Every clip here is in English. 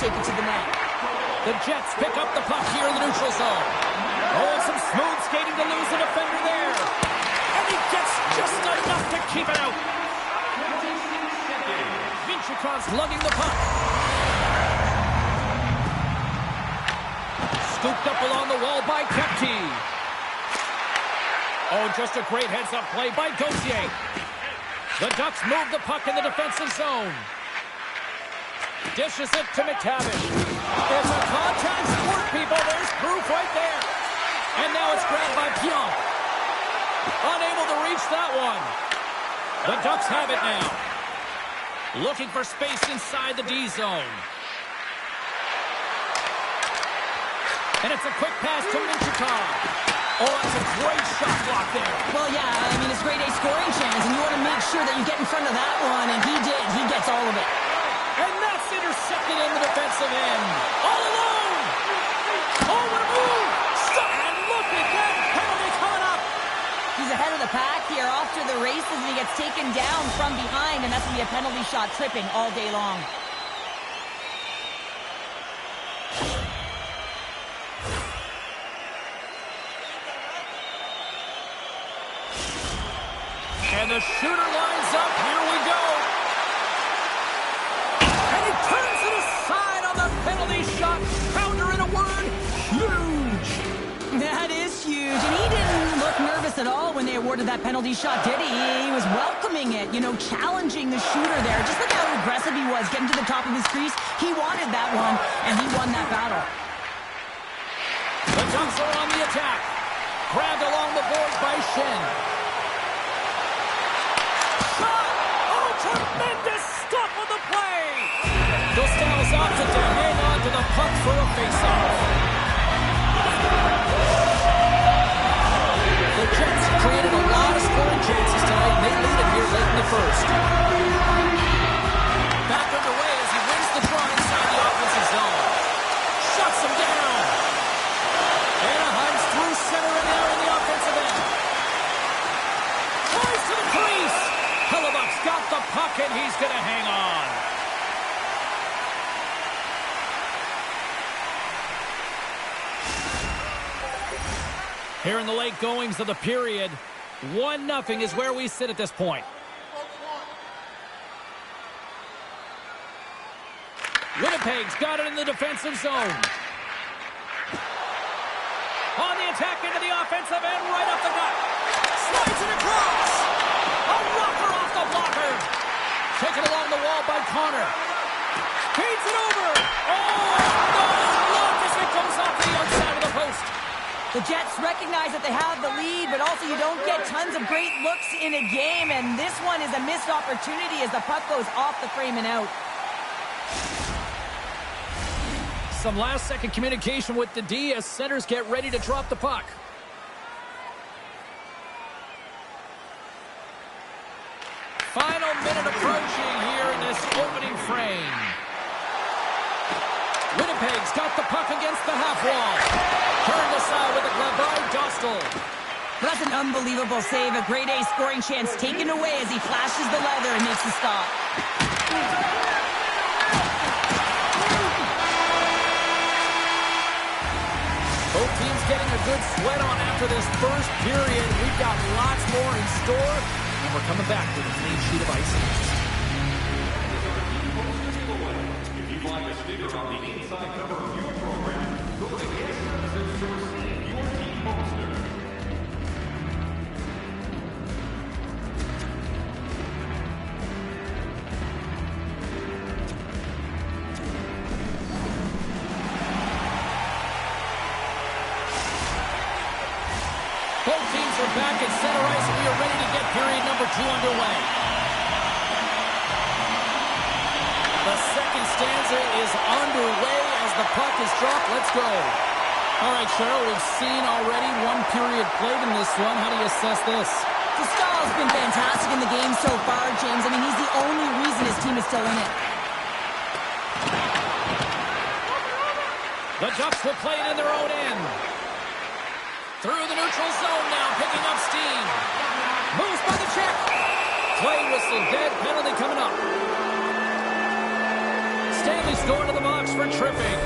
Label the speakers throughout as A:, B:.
A: take it to the net.
B: The Jets pick up the puck here in the neutral zone. Oh, some smooth skating to lose a defender there. And he gets just enough to keep it out. Vinchikov's lugging the puck. Scooped up along the wall by Kepke. Oh, just a great heads-up play by Gauthier. The Ducks move the puck in the defensive zone. Dishes it to McTavish. It's a contact sport, people. There's proof right there. And now it's grabbed by Pionk. Unable to reach that one. The Ducks have it now. Looking for space inside the D zone. And it's a quick pass to Minchikov. Oh, that's a great shot block there.
A: Well, yeah, I mean, it's grade A scoring chance, and you want to make sure that you get in front of that one, and he did. He gets all of it.
B: And that's intercepted in the defensive end. All alone. Oh, what a move. And look at that penalty coming up.
A: He's ahead of the pack here, off to the races, and he gets taken down from behind, and that's going to be a penalty shot, tripping all day long.
B: And the shooter lines up. Here we go. And he turns it aside on the penalty shot. Pounder in a word. Huge.
A: That is huge. And he didn't look nervous at all when they awarded that penalty shot, did he? He was welcoming it, you know, challenging the shooter there. Just look how aggressive he was, getting to the top of his crease. He wanted that one, and he won that battle.
B: The Ducks are on the attack. Grabbed along the boards by Shen. Tremendous stop on the play! Dostal's opted to hang on to the puck for a faceoff. The Jets created a lot of scoring chances tonight, and they lead it here late in the first. Back underway as he wins the draw inside the offensive zone. Shuts him down. Anaheim's through center and now in the offensive end. Tries to the crease. Hellebuck's got the puck, and he's going to hang on. Here in the late goings of the period, 1-0 is where we sit at this point. Winnipeg's got it in the defensive zone. On the attack into the offensive end, right up the gut. Slides it across. A rocker off the blocker. Taken along the wall by Connor. Feeds it over. Oh, no! Blocked as it comes off the outside of the post.
A: The Jets recognize that they have the lead, but also you don't get tons of great looks in a game, and this one is a missed opportunity as the puck goes off the frame and out.
B: Some last-second communication with the D as centers get ready to drop the puck. Final minute approaching here in this opening frame. Winnipeg's got the puck against the half wall. Turned aside with a glove by Dostal.
A: That's an unbelievable save. A grade A scoring chance taken away as he flashes the leather and makes the stop.
B: Both teams getting a good sweat on after this first period. We've got lots more in store, and we're coming back with a clean sheet of ice.
C: If you'd like a sticker on the inside cover of your program, go to SMS to receive your team poster.
B: Both teams are back at center ice, and we are ready to get period number 2 underway. The second stanza is underway as the puck is dropped. Let's go. All right, Cheryl, we've seen already one period played in this one. How do you assess this?
A: Dostal's been fantastic in the game so far, James. I mean, he's the only reason his team is still in it.
B: The Ducks will play it in their own end. Through the neutral zone now, picking up steam. Moves by the check. Play whistle, dead penalty coming up. Stanley's going to the box for tripping.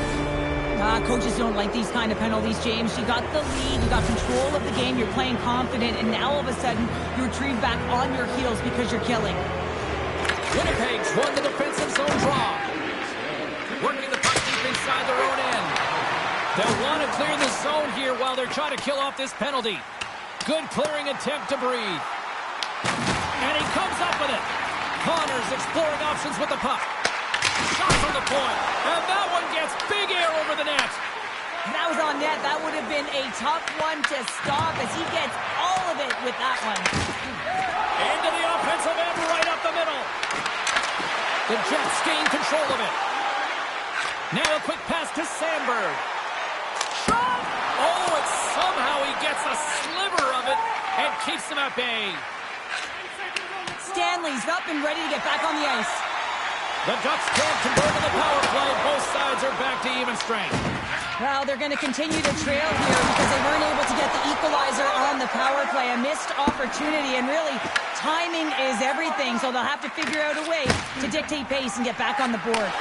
A: Coaches don't like these kind of penalties, James. You got the lead, you got control of the game, you're playing confident, and now all of a sudden you retrieve back on your heels because you're killing.
B: Winnipeg's won the defensive zone draw. Working the puck deep inside their own end. They'll want to clear the zone here while they're trying to kill off this penalty. Good clearing attempt to breathe. And he comes up with it. Connor's exploring options with the puck. Shot from the point. And that one gets big air over the net.
A: If that was on net, that would have been a tough one to stop as he gets all of it with that one.
B: Into the offensive end, right up the middle. The Jets gain control of it. Now a quick pass to Sandberg. Shot! Oh, and somehow he gets a sliver of it and keeps him at bay.
A: Stanley's up and ready to get back on the ice.
B: The Ducks can't convert to the power play. Both sides are back to even strength.
A: Well, they're going to continue to trail here because they weren't able to get the equalizer on the power play. A missed opportunity, and really, timing is everything, so they'll have to figure out a way to dictate pace and get back on the board.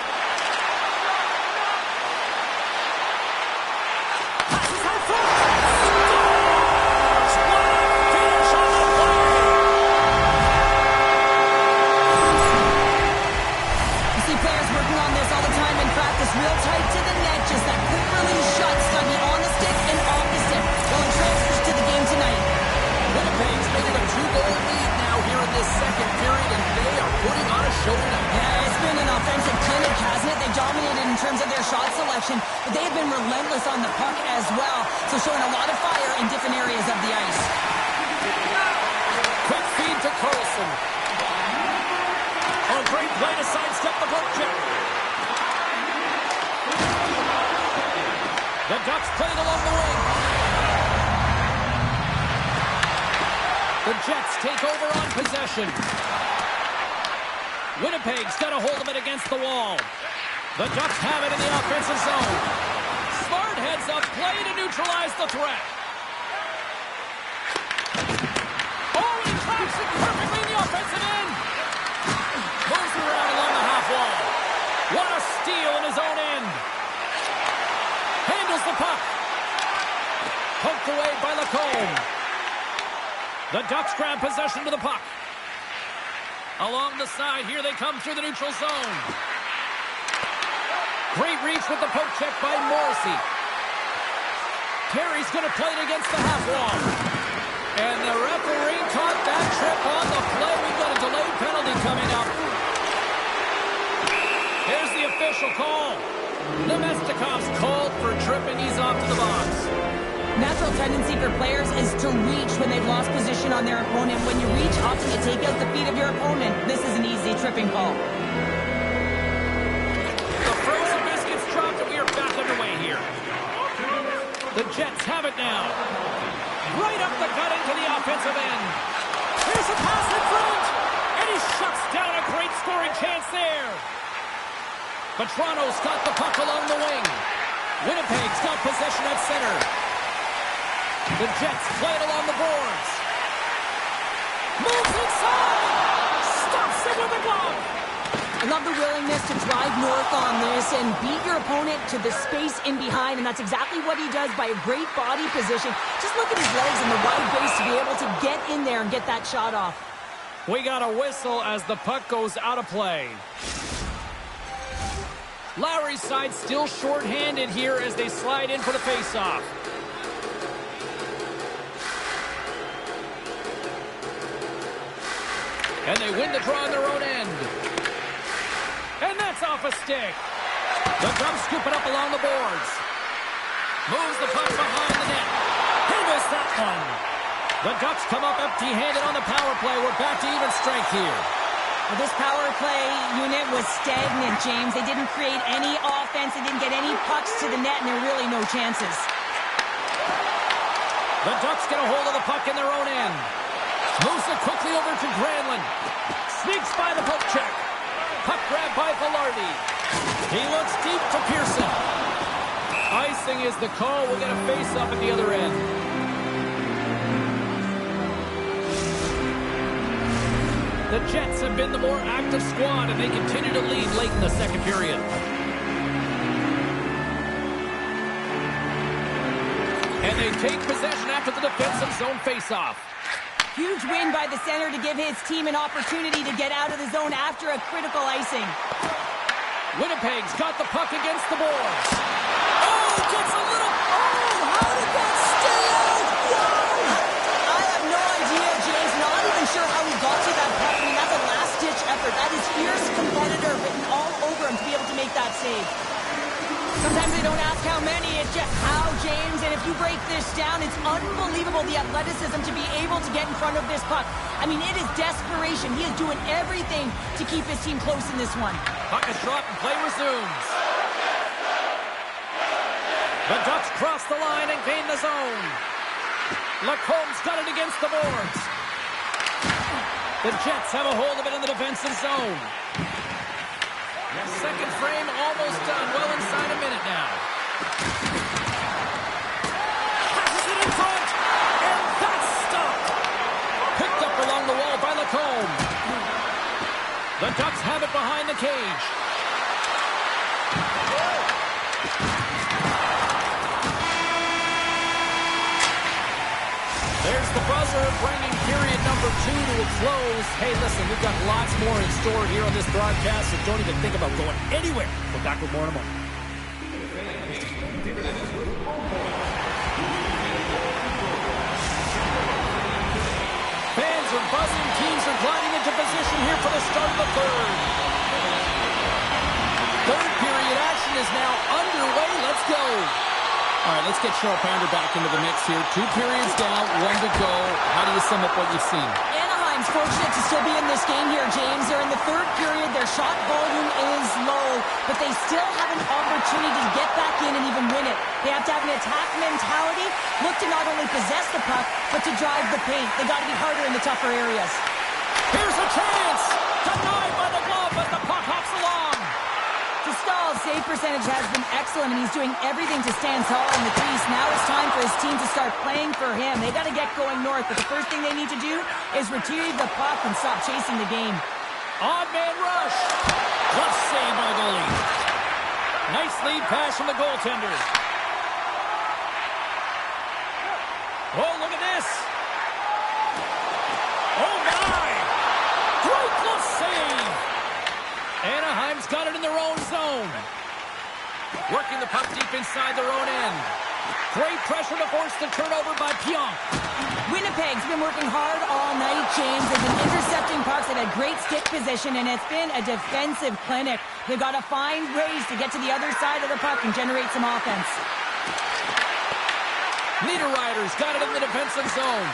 B: Passes out front. Scores! What a finish on the play!
A: You see players working on this all the time in practice, real tight to the net, just that quick release shot, study on the stick and off the stick. Well, it transfers to the game tonight.
B: Winnipeg's making a 2-goal lead now here in this second period, and they are putting on a show tonight.
A: Yeah, it's been an offensive clinic, hasn't it? They dominated in terms of their shot selection, but they have been relentless on the puck as well, so showing a lot of fire in different areas of the ice.
B: Quick feed to Carlson. Oh, great play to sidestep the poke check. The Ducks played along the wing. The Jets take over on possession. Winnipeg's got a hold of it against the wall. The Ducks have it in the offensive zone. Smart heads up play to neutralize the threat. Oh, he tracks it perfectly in the offensive end. Moves around along the half wall. What a steal in his own end. Handles the puck. Poked away by Lacombe. The Ducks grab possession to the puck. Along the side, here they come through the neutral zone. Great reach with the poke check by Morrissey. Terry's going to play it against the half wall. And the referee caught that trip on the play. We've got a delayed penalty coming up. Here's the official call. Nemestikov's called for tripping. He's off to the box.
A: Natural tendency for players is to reach when they've lost position on their opponent. When you reach, often you take out the feet of your opponent. This is an easy tripping call.
B: The frozen biscuits dropped and we are back underway here. The Jets have it now. Right up the gut into the offensive end. Here's a pass in front. And he shuts down a great scoring chance there. But Toronto's got the puck along the wing. Winnipeg's got possession at center. The Jets play it along the boards. Moves inside. Stops it with a glove.
A: I love the willingness to drive north on this and beat your opponent to the space in behind, and that's exactly what he does by a great body position. Just look at his legs and the wide base to be able to get in there and get that shot off.
B: We got a whistle as the puck goes out of play. Lowry's side still short-handed here as they slide in for the face-off. And they win the draw on their own end. And that's off a stick. The Ducks scoop it up along the boards. Moves the puck behind the net. He missed that one. The Ducks come up empty-handed on the power play. We're back to even strength here.
A: Well, this power play unit was stagnant, James. They didn't create any offense. They didn't get any pucks to the net, and there were really no chances.
B: The Ducks get a hold of the puck in their own end. Moves it quickly over to Granlund. Sneaks by the poke check. Puck grab by Velarde. He looks deep to Pearson. Icing is the call. We'll get a face-off at the other end. The The Jets have been the more active squad, and they continue to lead late in the second period. And they take possession after the defensive zone faceoff.
A: Huge win by the center to give his team an opportunity to get out of the zone after a critical icing.
B: Winnipeg's got the puck against the boards. Oh, gets a little...
A: Oh, how did that stay out? Wow! I have no idea, James. Not even sure how he got to that puck. I mean, that's a last-ditch effort. That is fierce competitor written all over him to be able to make that save. Sometimes they don't ask how many, it's just how, James. And if you break this down, it's unbelievable the athleticism to be able to get in front of this puck. I mean, it is desperation. He is doing everything to keep his team close in this one.
B: Puck is dropped and play resumes. The Ducks cross the line and gain the zone. Lacombe's got it against the boards. The Jets have a hold of it in the defensive zone. Second frame almost done. Well inside a minute now. Passes it in front. And that's stopped. Picked up along the wall by Lacombe. The Ducks have it behind the cage. There's the buzzer, bringing period number 2 to a close. Hey, listen, we've got lots more in store here on this broadcast, so don't even think about going anywhere. We're back with more in a moment. Fans are buzzing. Teams are gliding into position here for the start of the third. Third period action is now underway. Let's go. All right, let's get Cheryl Pounder back into the mix here. 2 periods down, 1 to go. How do you sum up what you've seen?
A: Anaheim's fortunate to still be in this game here, James. They're in the third period. Their shot volume is low, but they still have an opportunity to get back in and even win it. They have to have an attack mentality, look to not only possess the puck, but to drive the paint. They got to be harder in the tougher areas.
B: Here's a chance! Denied by the glove as the puck hops along.
A: Stahl's save percentage has been excellent, and he's doing everything to stand tall in the crease. Now it's time for his team to start playing for him. They got to get going north, but the first thing they need to do is retrieve the puck and stop chasing the game.
B: Odd man rush. Glove save by the goalie. Nice lead pass from the goaltender. Oh, look at this. Oh, my. Great glove save. Anaheim's got it in their own zone. Working the puck deep inside their own end. Great pressure to force the turnover by Pionk.
A: Winnipeg's been working hard all night, James. They've been intercepting pucks. They've had great stick position, and it's been a defensive clinic. They've got to find ways to get to the other side of the puck and generate some offense. Niederreiter's got it in the defensive zone.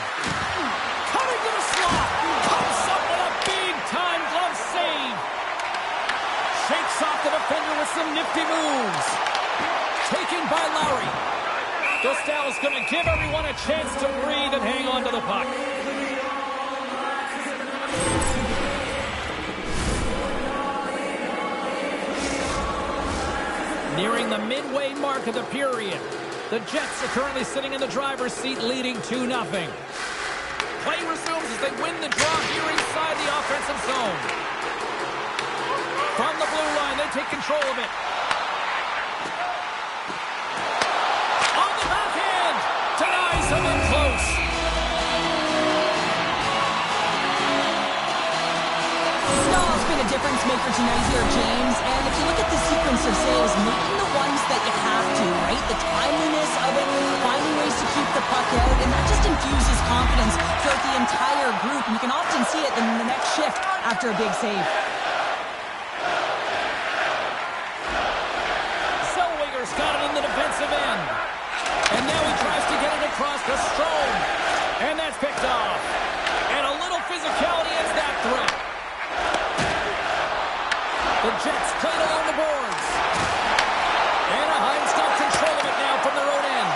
B: Coming to the slot. Comes up with a big-time glove save. Shakes off the defender with some nifty moves. Taken by Lowry. Dostal's going to give everyone a chance to breathe and hang on to the puck. Nearing the midway mark of the period. The Jets are currently sitting in the driver's seat, leading 2-0. Play resumes as they win the draw here inside the offensive zone. From the blue line, they take control of it. On the backhand! Denies him in close.
A: Stahl's been a difference maker tonight here, James. And if you look at the sequence of saves, making the ones that you have to, right? The timeliness of it, finding ways to keep the puck out, and that just infuses confidence throughout the entire group. And you can often see it in the next shift after a big save.
B: Got it in the defensive end. And now he tries to get it across to Strome. And that's picked off. And a little physicality ends that threat. The Jets played along the boards. Anaheim's got control of it now from their own end.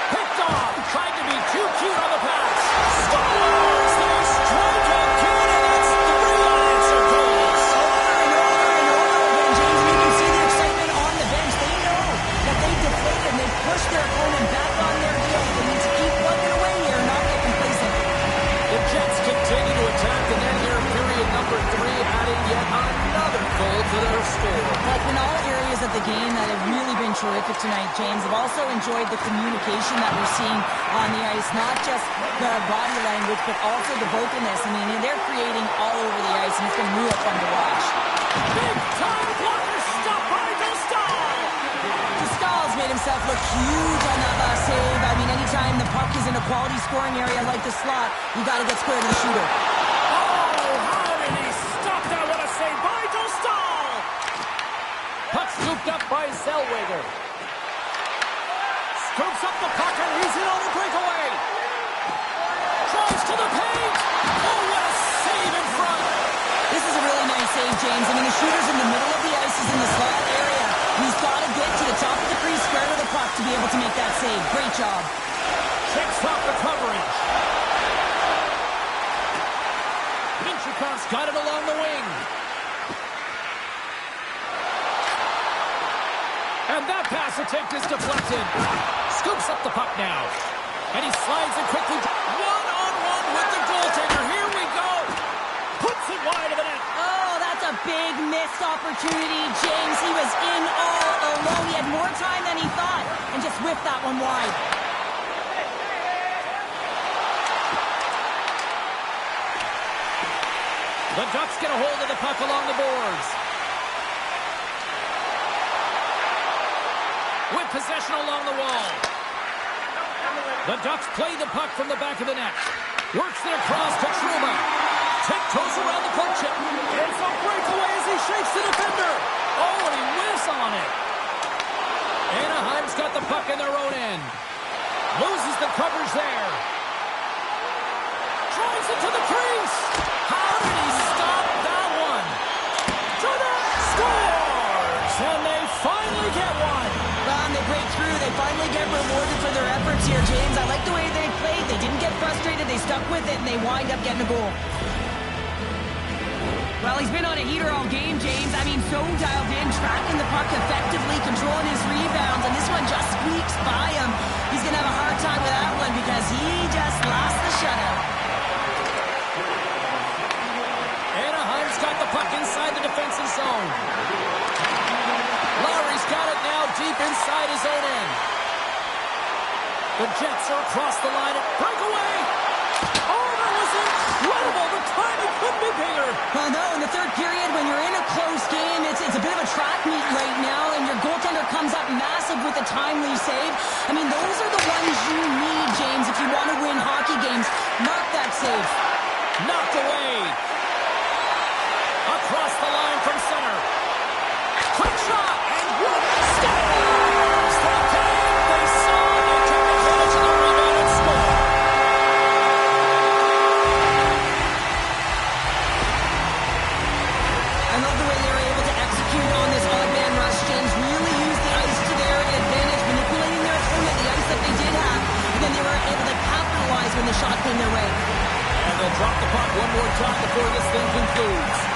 B: Picked off. Tried to be too cute on the pass. Scores! They strike it cute, and that's 3 unanswered goals.
A: Over and over and over again, James. And you can see the excitement on the bench. They know that they deflated and they pushed their opponent back on their heels. They need to keep what terrific tonight, James. I've also enjoyed the communication that we're seeing on the ice, not just the body language, but also the vocalness. I mean, they're creating all over the ice, and it's been real fun to watch.
B: Big time blocker stop by Dostal.
A: Dostal's made himself look huge on that last save. I mean, anytime the puck is in a quality scoring area like the slot, you got to get square to the shooter.
B: Oh, how did he stop that? What a save by Dostal. Puck scooped up by Zellweger. Scoops up the puck and he's in on the breakaway. Tries to the paint. Oh, what a save in front.
A: This is a really nice save, James. I mean, the shooter's in the middle of the ice. He's in the slot area. He's got to get to the top of the crease, square to the puck to be able to make that save. Great job.
B: Shakes off the coverage. Pinchukov's got it along the wing. And that pass attempt is deflected. Scoops up the puck now. And he slides it quickly. One-on-one with the goaltender. Here we go. Puts it wide of the net.
A: Oh, that's a big missed opportunity, James. He was in all alone. He had more time than he thought and just whipped that one wide.
B: The Ducks get a hold of the puck along the boards. With possession along the wall. The Ducks play the puck from the back of the net. Works it across to Trouba. Tiptoes around the poke chip. It's a breakaway as he shakes the defender. Oh, and he whiffs on it. Anaheim's got the puck in their own end. Loses the coverage there. Drives it to the crease. How did he stop that one? To the scores! And they finally get one.
A: They break through. They finally get rewarded for their efforts here, James. I like the way they played. They didn't get frustrated. They stuck with it, and they wind up getting a goal. Well, he's been on a heater all game, James. I mean, so dialed in, tracking the puck effectively, controlling his rebounds, and this one just squeaks by him. He's going to have a hard time with that one because he just lost the shutout.
B: Anaheim's got the puck inside the defensive zone. Lowry's got it now deep inside his own end. The Jets are across the line at breakaway. Oh, that was incredible. The timing couldn't be bigger.
A: Well, no, in the third period, when you're in a close game, it's a bit of a track meet right now, and your goaltender comes up massive with a timely save. I mean, those are the ones you need, James, if you want to win hockey games. Mark that save.
B: Knocked away. Across the line from center. Quick shot, and what scores! The game they saw, they took advantage of the rebound and scored.
A: I love the way they were able to execute on this odd man rush, James. Really used the ice to their advantage, manipulating their opponent, the ice that they did have, and then they were able to capitalize when the shot came their way.
B: And they'll drop the puck one more time before this thing concludes.